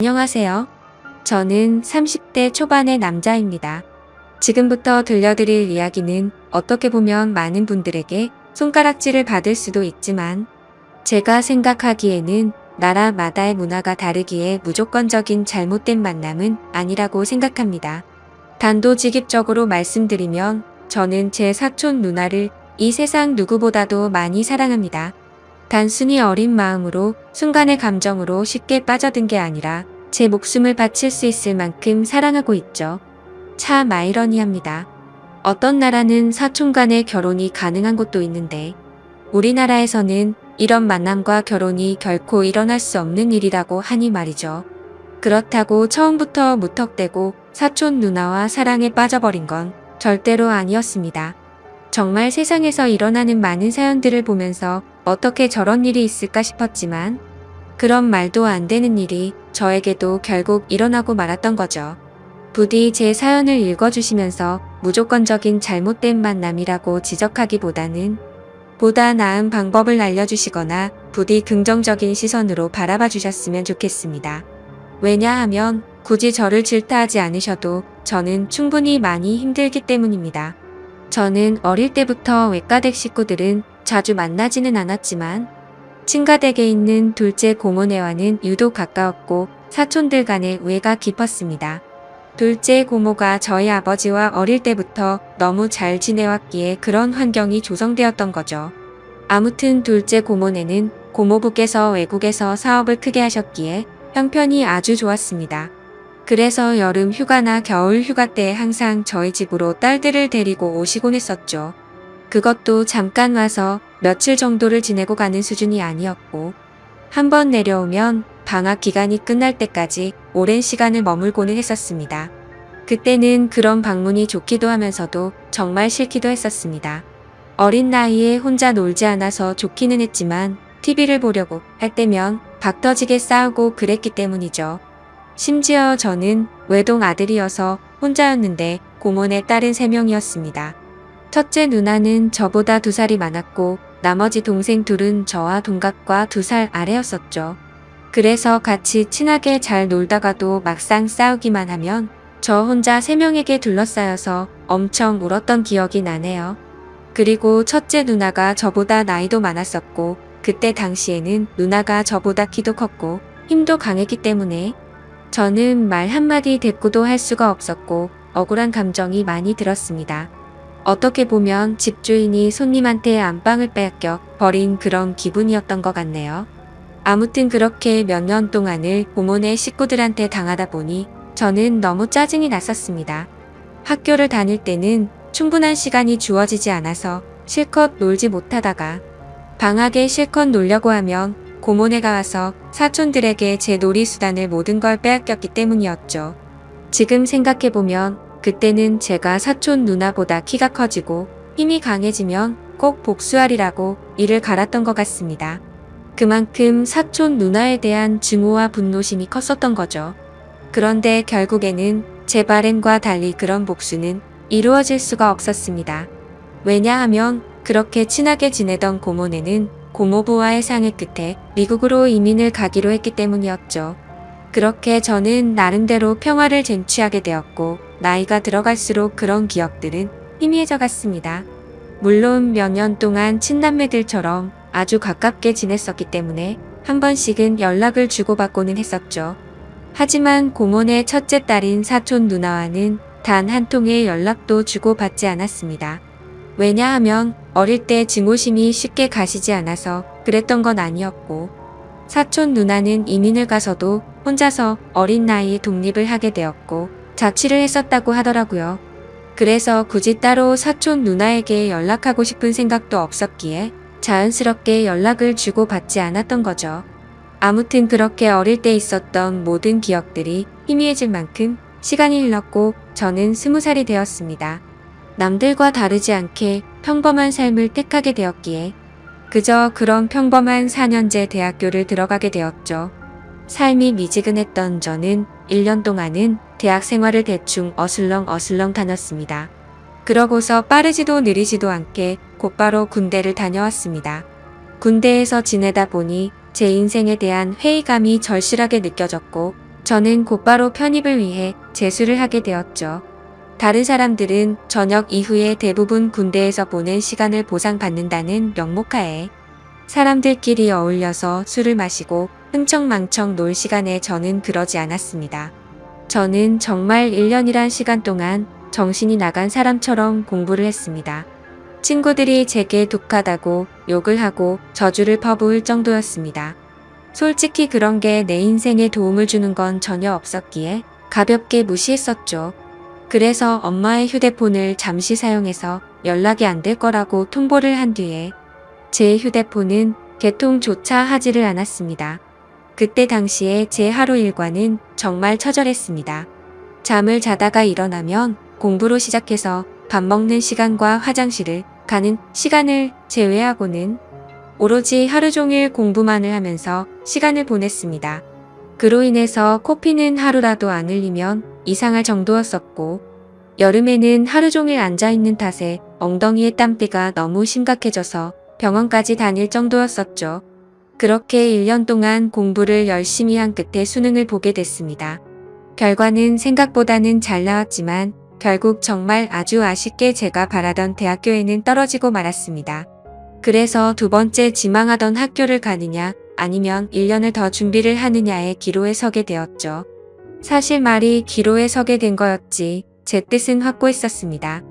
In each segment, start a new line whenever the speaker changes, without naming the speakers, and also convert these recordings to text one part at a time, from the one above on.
안녕하세요. 저는 30대 초반의 남자입니다. 지금부터 들려드릴 이야기는 어떻게 보면 많은 분들에게 손가락질을 받을 수도 있지만 제가 생각하기에는 나라마다의 문화가 다르기에 무조건적인 잘못된 만남은 아니라고 생각합니다. 단도직입적으로 말씀드리면 저는 제 사촌 누나를 이 세상 누구보다도 많이 사랑합니다. 단순히 어린 마음으로 순간의 감정으로 쉽게 빠져든 게 아니라 제 목숨을 바칠 수 있을 만큼 사랑하고 있죠. 참 아이러니합니다. 어떤 나라는 사촌 간의 결혼이 가능한 곳도 있는데 우리나라에서는 이런 만남과 결혼이 결코 일어날 수 없는 일이라고 하니 말이죠. 그렇다고 처음부터 무턱대고 사촌 누나와 사랑에 빠져버린 건 절대로 아니었습니다. 정말 세상에서 일어나는 많은 사연들을 보면서 어떻게 저런 일이 있을까 싶었지만 그런 말도 안 되는 일이 저에게도 결국 일어나고 말았던 거죠. 부디 제 사연을 읽어주시면서 무조건적인 잘못된 만남이라고 지적하기보다는 보다 나은 방법을 알려주시거나 부디 긍정적인 시선으로 바라봐 주셨으면 좋겠습니다. 왜냐하면 굳이 저를 질타하지 않으셔도 저는 충분히 많이 힘들기 때문입니다. 저는 어릴 때부터 외가댁 식구들은 자주 만나지는 않았지만 친가댁에 있는 둘째 고모네와는 유독 가까웠고 사촌들 간의 우애가 깊었습니다. 둘째 고모가 저희 아버지와 어릴 때부터 너무 잘 지내왔기에 그런 환경이 조성되었던 거죠. 아무튼 둘째 고모네는 고모부께서 외국에서 사업을 크게 하셨기에 형편이 아주 좋았습니다. 그래서 여름 휴가나 겨울 휴가 때 항상 저희 집으로 딸들을 데리고 오시곤 했었죠. 그것도 잠깐 와서 며칠 정도를 지내고 가는 수준이 아니었고 한번 내려오면 방학 기간이 끝날 때까지 오랜 시간을 머물고는 했었습니다. 그때는 그런 방문이 좋기도 하면서도 정말 싫기도 했었습니다. 어린 나이에 혼자 놀지 않아서 좋기는 했지만 TV를 보려고 할 때면 박 터지게 싸우고 그랬기 때문이죠. 심지어 저는 외동 아들이어서 혼자였는데 고모네 딸은 3명이었습니다. 첫째 누나는 저보다 2살이 많았고 나머지 동생 둘은 저와 동갑과 2살 아래였었죠. 그래서 같이 친하게 잘 놀다가도 막상 싸우기만 하면 저 혼자 3명에게 둘러싸여서 엄청 울었던 기억이 나네요. 그리고 첫째 누나가 저보다 나이도 많았었고 그때 당시에는 누나가 저보다 키도 컸고 힘도 강했기 때문에 저는 말 한마디 대꾸도 할 수가 없었고 억울한 감정이 많이 들었습니다. 어떻게 보면 집주인이 손님한테 안방을 빼앗겨 버린 그런 기분이었던 것 같네요. 아무튼 그렇게 몇 년 동안을 고모네 식구들한테 당하다 보니 저는 너무 짜증이 났었습니다. 학교를 다닐 때는 충분한 시간이 주어지지 않아서 실컷 놀지 못하다가 방학에 실컷 놀려고 하면 고모네가 와서 사촌들에게 제 놀이수단을 모든 걸 빼앗겼기 때문이었죠. 지금 생각해보면 그때는 제가 사촌 누나보다 키가 커지고 힘이 강해지면 꼭 복수하리라고 이를 갈았던 것 같습니다. 그만큼 사촌 누나에 대한 증오와 분노심이 컸었던 거죠. 그런데 결국에는 제 바램과 달리 그런 복수는 이루어질 수가 없었습니다. 왜냐하면 그렇게 친하게 지내던 고모네는 고모부와의 상의 끝에 미국으로 이민을 가기로 했기 때문이었죠. 그렇게 저는 나름대로 평화를 쟁취하게 되었고 나이가 들어갈수록 그런 기억들은 희미해져 갔습니다. 물론 몇 년 동안 친남매들처럼 아주 가깝게 지냈었기 때문에 한 번씩은 연락을 주고받고는 했었죠. 하지만 고모네 첫째 딸인 사촌 누나와는 단 한 통의 연락도 주고받지 않았습니다. 왜냐하면 어릴 때 증오심이 쉽게 가시지 않아서 그랬던 건 아니었고 사촌 누나는 이민을 가서도 혼자서 어린 나이에 독립을 하게 되었고 자취를 했었다고 하더라고요. 그래서 굳이 따로 사촌 누나에게 연락하고 싶은 생각도 없었기에 자연스럽게 연락을 주고받지 않았던 거죠. 아무튼 그렇게 어릴 때 있었던 모든 기억들이 희미해질 만큼 시간이 흘렀고 저는 20살이 되었습니다. 남들과 다르지 않게 평범한 삶을 택하게 되었기에 그저 그런 평범한 4년제 대학교를 들어가게 되었죠. 삶이 미지근했던 저는 1년 동안은 대학 생활을 대충 어슬렁 다녔습니다. 그러고서 빠르지도 느리지도 않게 곧바로 군대를 다녀왔습니다. 군대에서 지내다 보니 제 인생에 대한 회의감이 절실하게 느껴졌고 저는 곧바로 편입을 위해 재수를 하게 되었죠. 다른 사람들은 저녁 이후에 대부분 군대에서 보낸 시간을 보상받는다는 명목하에 사람들끼리 어울려서 술을 마시고 흥청망청 놀 시간에 저는 그러지 않았습니다. 저는 정말 1년이란 시간 동안 정신이 나간 사람처럼 공부를 했습니다. 친구들이 제게 독하다고 욕을 하고 저주를 퍼부을 정도였습니다. 솔직히 그런 게 내 인생에 도움을 주는 건 전혀 없었기에 가볍게 무시했었죠. 그래서 엄마의 휴대폰을 잠시 사용해서 연락이 안 될 거라고 통보를 한 뒤에 제 휴대폰은 개통조차 하지를 않았습니다. 그때 당시에 제 하루 일과는 정말 처절했습니다. 잠을 자다가 일어나면 공부로 시작해서 밥 먹는 시간과 화장실을 가는 시간을 제외하고는 오로지 하루 종일 공부만을 하면서 시간을 보냈습니다. 그로 인해서 코피는 하루라도 안 흘리면 이상할 정도였었고, 여름에는 하루 종일 앉아있는 탓에 엉덩이의 땀띠가 너무 심각해져서 병원까지 다닐 정도였었죠. 그렇게 1년 동안 공부를 열심히 한 끝에 수능을 보게 됐습니다. 결과는 생각보다는 잘 나왔지만 결국 정말 아주 아쉽게 제가 바라던 대학교에는 떨어지고 말았습니다. 그래서 두 번째 지망하던 학교를 가느냐 아니면 1년을 더 준비를 하느냐의 기로에 서게 되었죠. 사실 말이 기로에 서게 된 거였지 제 뜻은 확고했었습니다.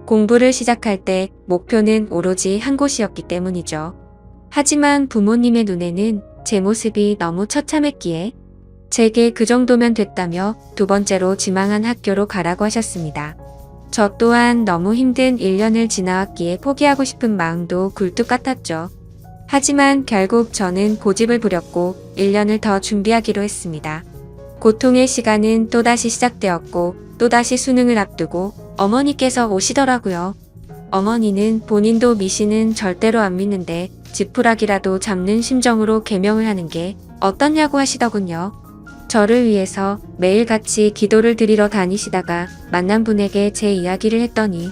공부를 시작할 때 목표는 오로지 한 곳이었기 때문이죠. 하지만 부모님의 눈에는 제 모습이 너무 처참했기에 제게 그 정도면 됐다며 두 번째로 지망한 학교로 가라고 하셨습니다. 저 또한 너무 힘든 1년을 지나왔기에 포기하고 싶은 마음도 굴뚝 같았죠. 하지만 결국 저는 고집을 부렸고 1년을 더 준비하기로 했습니다. 고통의 시간은 또다시 시작되었고 또다시 수능을 앞두고 어머니께서 오시더라고요. 어머니는 본인도 미신은 절대로 안 믿는데 지푸라기라도 잡는 심정으로 계명을 하는 게 어떻냐고 하시더군요. 저를 위해서 매일같이 기도를 드리러 다니시다가 만난 분에게 제 이야기를 했더니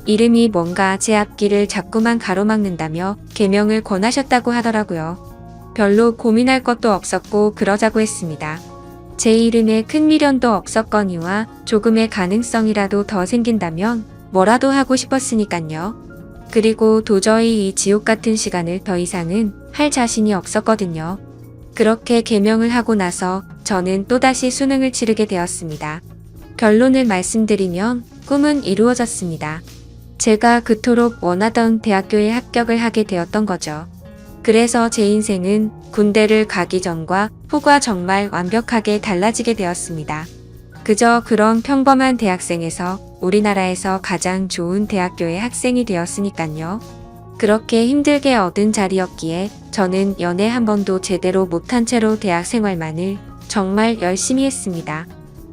이름이 뭔가 제 앞길을 자꾸만 가로막는다며 계명을 권하셨다고 하더라고요. 별로 고민할 것도 없었고 그러자고 했습니다. 제 이름에 큰 미련도 없었거니와 조금의 가능성이라도 더 생긴다면 뭐라도 하고 싶었으니깐요. 그리고 도저히 이 지옥 같은 시간을 더 이상은 할 자신이 없었거든요. 그렇게 계명을 하고 나서 저는 또다시 수능을 치르게 되었습니다. 결론을 말씀드리면 꿈은 이루어졌습니다. 제가 그토록 원하던 대학교에 합격을 하게 되었던 거죠. 그래서 제 인생은 군대를 가기 전과 후가 정말 완벽하게 달라지게 되었습니다. 그저 그런 평범한 대학생에서 우리나라에서 가장 좋은 대학교의 학생이 되었으니깐요. 그렇게 힘들게 얻은 자리였기에 저는 연애 한 번도 제대로 못한 채로 대학 생활만을 정말 열심히 했습니다.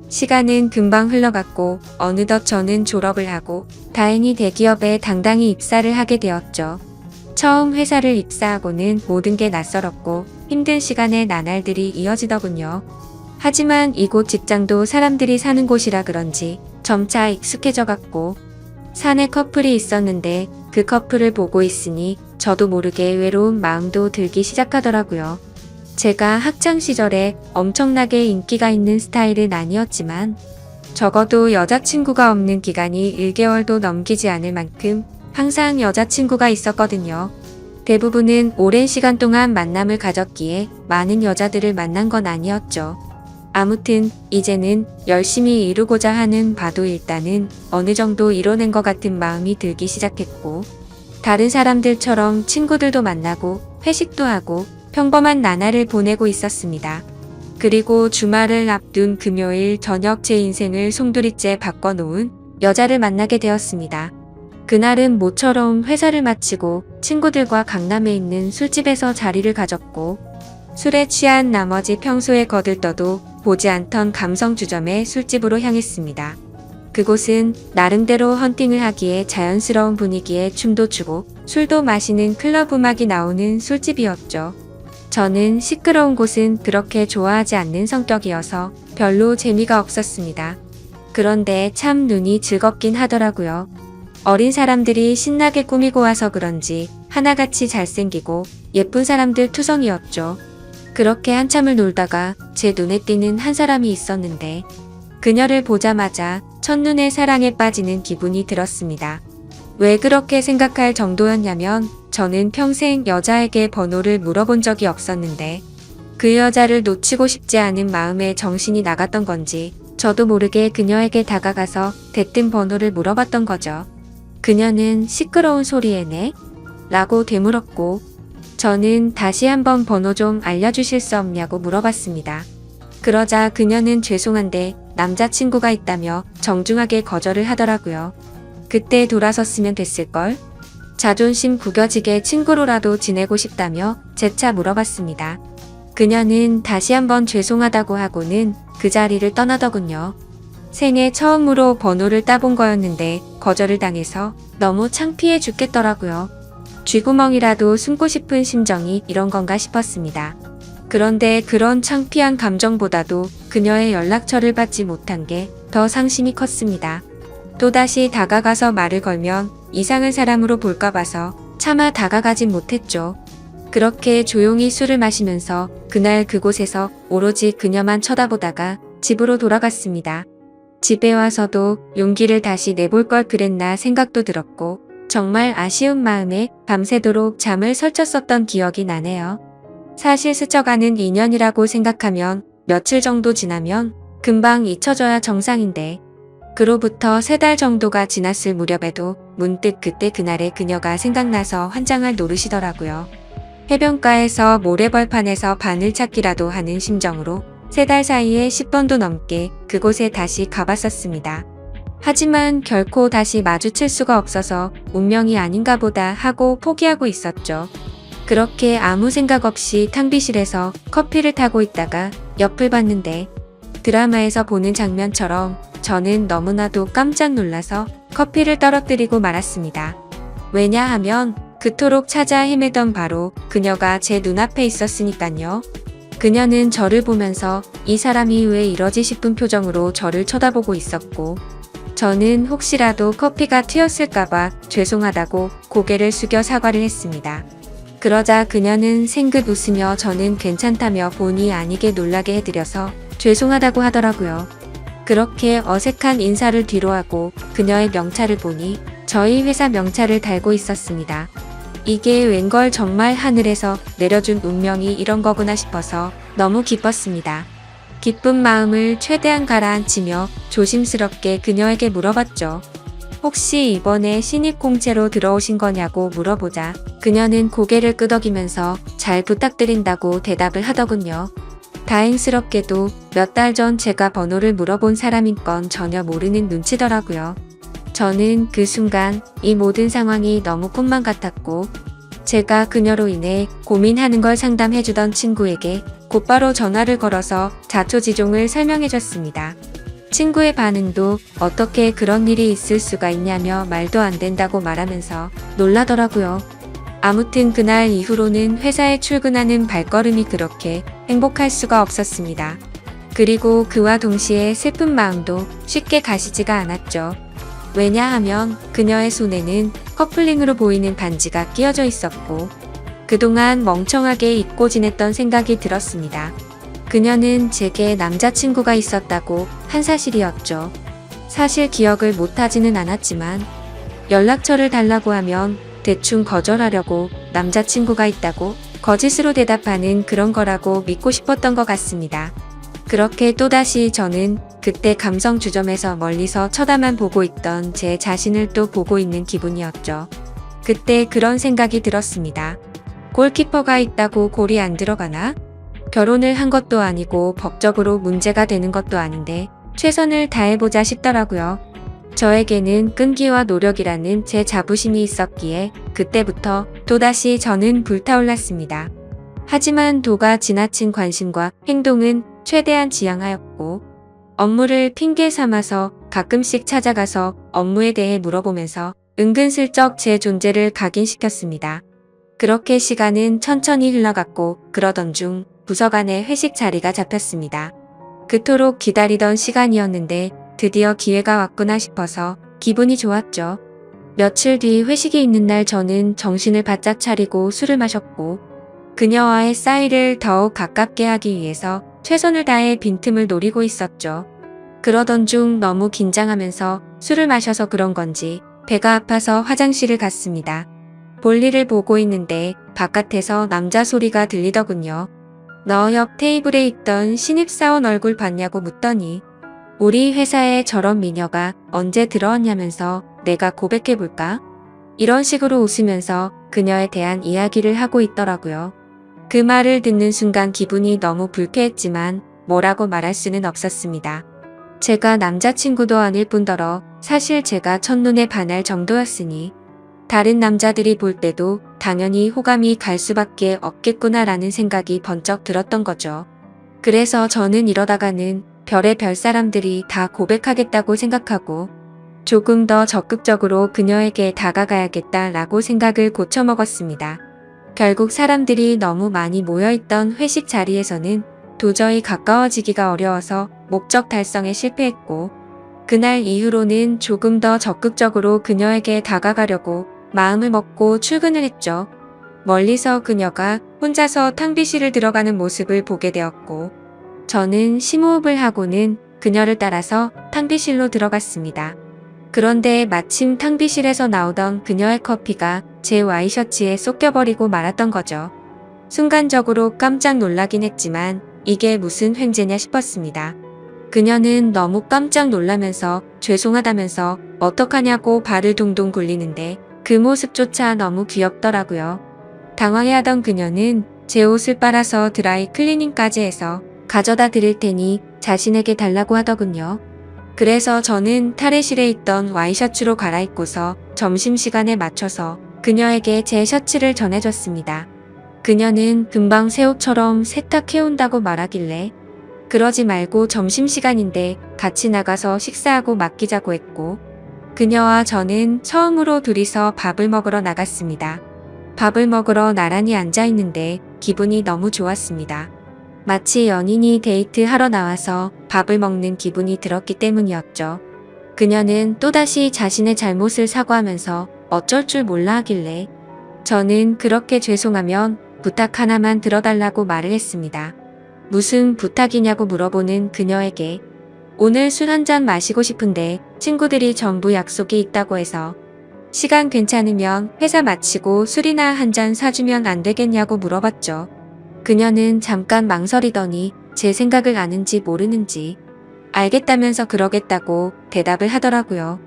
시간은 금방 흘러갔고 어느덧 저는 졸업을 하고 다행히 대기업에 당당히 입사를 하게 되었죠. 처음 회사를 입사하고는 모든 게 낯설었고 힘든 시간의 나날들이 이어지더군요. 하지만 이곳 직장도 사람들이 사는 곳이라 그런지 점차 익숙해져 갔고 사내 커플이 있었는데 그 커플을 보고 있으니 저도 모르게 외로운 마음도 들기 시작하더라고요. 제가 학창 시절에 엄청나게 인기가 있는 스타일은 아니었지만 적어도 여자친구가 없는 기간이 1개월도 넘기지 않을 만큼 항상 여자친구가 있었거든요. 대부분은 오랜 시간 동안 만남을 가졌기에 많은 여자들을 만난 건 아니었죠. 아무튼 이제는 열심히 이루고자 하는 바도 일단은 어느 정도 이뤄낸 것 같은 마음이 들기 시작했고 다른 사람들처럼 친구들도 만나고 회식도 하고 평범한 나날을 보내고 있었습니다. 그리고 주말을 앞둔 금요일 저녁 제 인생을 송두리째 바꿔놓은 여자를 만나게 되었습니다. 그날은 모처럼 회사를 마치고 친구들과 강남에 있는 술집에서 자리를 가졌고 술에 취한 나머지 평소에 거들떠도 보지 않던 감성주점의 술집으로 향했습니다. 그곳은 나름대로 헌팅을 하기에 자연스러운 분위기에 춤도 추고 술도 마시는 클럽 음악이 나오는 술집이었죠. 저는 시끄러운 곳은 그렇게 좋아하지 않는 성격이어서 별로 재미가 없었습니다. 그런데 참 눈이 즐겁긴 하더라고요. 어린 사람들이 신나게 꾸미고 와서 그런지 하나같이 잘생기고 예쁜 사람들 투성이었죠. 그렇게 한참을 놀다가 제 눈에 띄는 한 사람이 있었는데 그녀를 보자마자 첫눈에 사랑에 빠지는 기분이 들었습니다. 왜 그렇게 생각할 정도였냐면 저는 평생 여자에게 번호를 물어본 적이 없었는데 그 여자를 놓치고 싶지 않은 마음에 정신이 나갔던 건지 저도 모르게 그녀에게 다가가서 대뜸 번호를 물어봤던 거죠. 그녀는 시끄러운 소리에 네? 라고 되물었고 저는 다시 한번 번호 좀 알려주실 수 없냐고 물어봤습니다. 그러자 그녀는 죄송한데 남자친구가 있다며 정중하게 거절을 하더라고요. 그때 돌아섰으면 됐을걸? 자존심 구겨지게 친구로라도 지내고 싶다며 재차 물어봤습니다. 그녀는 다시 한번 죄송하다고 하고는 그 자리를 떠나더군요. 생애 처음으로 번호를 따본 거였는데 거절을 당해서 너무 창피해 죽겠더라고요. 쥐구멍이라도 숨고 싶은 심정이 이런 건가 싶었습니다. 그런데 그런 창피한 감정보다도 그녀의 연락처를 받지 못한 게 더 상심이 컸습니다. 또다시 다가가서 말을 걸면 이상한 사람으로 볼까 봐서 차마 다가가진 못했죠. 그렇게 조용히 술을 마시면서 그날 그곳에서 오로지 그녀만 쳐다보다가 집으로 돌아갔습니다. 집에 와서도 용기를 다시 내볼 걸 그랬나 생각도 들었고 정말 아쉬운 마음에 밤새도록 잠을 설쳤었던 기억이 나네요. 사실 스쳐가는 인연이라고 생각하면 며칠 정도 지나면 금방 잊혀져야 정상인데 그로부터 3달 정도가 지났을 무렵에도 문득 그때 그날의 그녀가 생각나서 환장할 노릇이더라고요. 해변가에서 모래벌판에서 바늘찾기라도 하는 심정으로 3달 사이에 10번도 넘게 그곳에 다시 가봤었습니다. 하지만 결코 다시 마주칠 수가 없어서 운명이 아닌가 보다 하고 포기하고 있었죠. 그렇게 아무 생각 없이 탕비실에서 커피를 타고 있다가 옆을 봤는데 드라마에서 보는 장면처럼 저는 너무나도 깜짝 놀라서 커피를 떨어뜨리고 말았습니다. 왜냐하면 그토록 찾아 헤매던 바로 그녀가 제 눈앞에 있었으니깐요. 그녀는 저를 보면서 이 사람이 왜 이러지 싶은 표정으로 저를 쳐다보고 있었고 저는 혹시라도 커피가 튀었을까봐 죄송하다고 고개를 숙여 사과를 했습니다. 그러자 그녀는 생긋 웃으며 저는 괜찮다며 본의 아니게 놀라게 해드려서 죄송하다고 하더라고요. 그렇게 어색한 인사를 뒤로하고 그녀의 명찰을 보니 저희 회사 명찰을 달고 있었습니다. 이게 웬걸 정말 하늘에서 내려준 운명이 이런 거구나 싶어서 너무 기뻤습니다. 기쁜 마음을 최대한 가라앉히며 조심스럽게 그녀에게 물어봤죠. 혹시 이번에 신입 공채로 들어오신 거냐고 물어보자 그녀는 고개를 끄덕이면서 잘 부탁드린다고 대답을 하더군요. 다행스럽게도 몇 달 전 제가 번호를 물어본 사람인 건 전혀 모르는 눈치더라고요. 저는 그 순간 이 모든 상황이 너무 꿈만 같았고 제가 그녀로 인해 고민하는 걸 상담해주던 친구에게 곧바로 전화를 걸어서 자초지종을 설명해줬습니다. 친구의 반응도 어떻게 그런 일이 있을 수가 있냐며 말도 안 된다고 말하면서 놀라더라고요. 아무튼 그날 이후로는 회사에 출근하는 발걸음이 그렇게 행복할 수가 없었습니다. 그리고 그와 동시에 슬픈 마음도 쉽게 가시지가 않았죠. 왜냐하면 그녀의 손에는 커플링으로 보이는 반지가 끼어져 있었고 그동안 멍청하게 잊고 지냈던 생각이 들었습니다. 그녀는 제게 남자친구가 있었다고 한 사실이었죠. 사실 기억을 못하지는 않았지만 연락처를 달라고 하면 대충 거절하려고 남자친구가 있다고 거짓으로 대답하는 그런 거라고 믿고 싶었던 것 같습니다. 그렇게 또다시 저는 그때 감성 주점에서 멀리서 쳐다만 보고 있던 제 자신을 또 보고 있는 기분이었죠. 그때 그런 생각이 들었습니다. 골키퍼가 있다고 골이 안 들어가나? 결혼을 한 것도 아니고 법적으로 문제가 되는 것도 아닌데 최선을 다해보자 싶더라고요. 저에게는 끈기와 노력이라는 제 자부심이 있었기에 그때부터 또다시 저는 불타올랐습니다. 하지만 도가 지나친 관심과 행동은 최대한 지양하였고 업무를 핑계 삼아서 가끔씩 찾아가서 업무에 대해 물어보면서 은근슬쩍 제 존재를 각인시켰습니다. 그렇게 시간은 천천히 흘러갔고 그러던 중 부서 간의 회식 자리가 잡혔습니다. 그토록 기다리던 시간이었는데 드디어 기회가 왔구나 싶어서 기분이 좋았죠. 며칠 뒤 회식이 있는 날 저는 정신을 바짝 차리고 술을 마셨고 그녀와의 사이를 더욱 가깝게 하기 위해서 최선을 다해 빈틈을 노리고 있었죠. 그러던 중 너무 긴장하면서 술을 마셔서 그런 건지 배가 아파서 화장실을 갔습니다. 볼일을 보고 있는데 바깥에서 남자 소리가 들리더군요. 너 옆 테이블에 있던 신입사원 얼굴 봤냐고 묻더니 우리 회사에 저런 미녀가 언제 들어왔냐면서 내가 고백해볼까? 이런 식으로 웃으면서 그녀에 대한 이야기를 하고 있더라고요. 그 말을 듣는 순간 기분이 너무 불쾌했지만 뭐라고 말할 수는 없었습니다. 제가 남자친구도 아닐 뿐더러 사실 제가 첫눈에 반할 정도였으니 다른 남자들이 볼 때도 당연히 호감이 갈 수밖에 없겠구나라는 생각이 번쩍 들었던 거죠. 그래서 저는 이러다가는 별의 별 사람들이 다 고백하겠다고 생각하고 조금 더 적극적으로 그녀에게 다가가야겠다라고 생각을 고쳐먹었습니다. 결국 사람들이 너무 많이 모여있던 회식 자리에서는 도저히 가까워지기가 어려워서 목적 달성에 실패했고 그날 이후로는 조금 더 적극적으로 그녀에게 다가가려고 마음을 먹고 출근을 했죠. 멀리서 그녀가 혼자서 탕비실을 들어가는 모습을 보게 되었고 저는 심호흡을 하고는 그녀를 따라서 탕비실로 들어갔습니다. 그런데 마침 탕비실에서 나오던 그녀의 커피가 제 와이셔츠에 쏟겨버리고 말았던 거죠. 순간적으로 깜짝 놀라긴 했지만 이게 무슨 횡재냐 싶었습니다. 그녀는 너무 깜짝 놀라면서 죄송하다면서 어떡하냐고 발을 동동 굴리는데 그 모습조차 너무 귀엽더라고요. 당황해하던 그녀는 제 옷을 빨아서 드라이 클리닝까지 해서 가져다 드릴 테니 자신에게 달라고 하더군요. 그래서 저는 탈의실에 있던 와이셔츠로 갈아입고서 점심시간에 맞춰서 그녀에게 제 셔츠를 전해줬습니다. 그녀는 금방 새 옷처럼 세탁해온다고 말하길래 그러지 말고 점심시간인데 같이 나가서 식사하고 맡기자고 했고 그녀와 저는 처음으로 둘이서 밥을 먹으러 나갔습니다. 밥을 먹으러 나란히 앉아있는데 기분이 너무 좋았습니다. 마치 연인이 데이트하러 나와서 밥을 먹는 기분이 들었기 때문이었죠. 그녀는 또다시 자신의 잘못을 사과하면서 어쩔 줄 몰라 하길래 저는 그렇게 죄송하면 부탁 하나만 들어달라고 말을 했습니다. 무슨 부탁이냐고 물어보는 그녀에게 오늘 술 한잔 마시고 싶은데 친구들이 전부 약속이 있다고 해서 시간 괜찮으면 회사 마치고 술이나 한잔 사주면 안 되겠냐고 물어봤죠. 그녀는 잠깐 망설이더니 제 생각을 아는지 모르는지 알겠다면서 그러겠다고 대답을 하더라고요.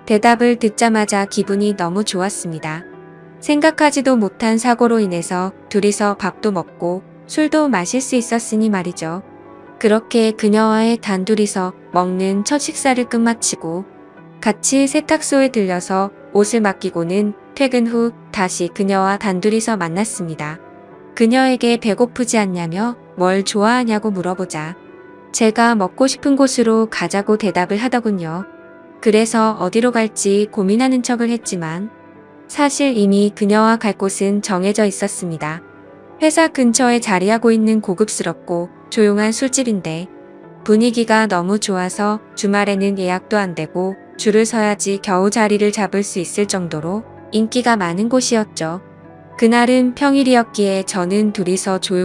대답을 듣자마자 기분이 너무 좋았습니다. 생각하지도 못한 사고로 인해서 둘이서 밥도 먹고 술도 마실 수 있었으니 말이죠. 그렇게 그녀와의 단둘이서 먹는 첫 식사를 끝마치고 같이 세탁소에 들려서 옷을 맡기고는 퇴근 후 다시 그녀와 단둘이서 만났습니다. 그녀에게 배고프지 않냐며 뭘 좋아하냐고 물어보자 제가 먹고 싶은 곳으로 가자고 대답을 하더군요. 그래서 어디로 갈지 고민하는 척을 했지만 사실 이미 그녀와 갈 곳은 정해져 있었습니다. 회사 근처에 자리하고 있는 고급스럽고 조용한 술집인데 분위기가 너무 좋아서 주말에는 예약도 안 되고 줄을 서야지 겨우 자리를 잡을 수 있을 정도로 인기가 많은 곳이었죠. 그날은 평일이었기에 저는 둘이서 조용히